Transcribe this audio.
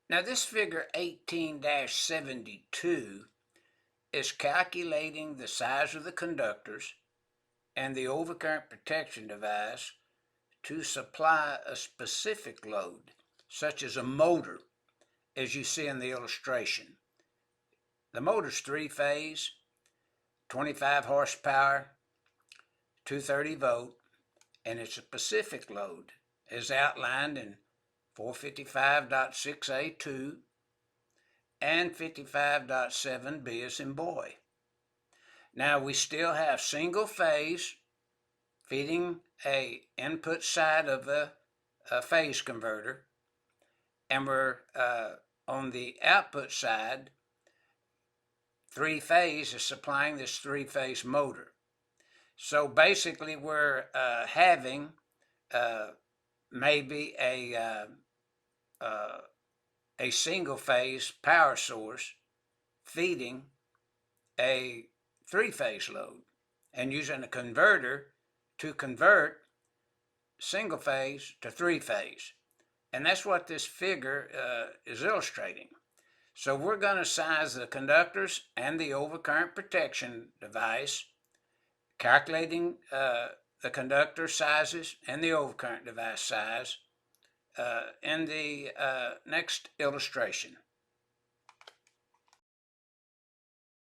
Now this figure 18-72 is calculating the size of the conductors and the overcurrent protection device to supply a specific load, such as a motor, as you see in the illustration. The motor's three-phase, 25 horsepower, 230 volt, and it's a specific load, as outlined in 455.6A2 and 55.7B as in boy. Now we still have single phase feeding a input side of a phase converter, and we're on the output side, three phase is supplying this three-phase motor. So basically we're having maybe a single phase power source feeding a three-phase load and using a converter to convert single phase to three-phase. And that's what this figure is illustrating. So we're going to size the conductors and the overcurrent protection device, calculating the conductor sizes and the overcurrent device size in the next illustration.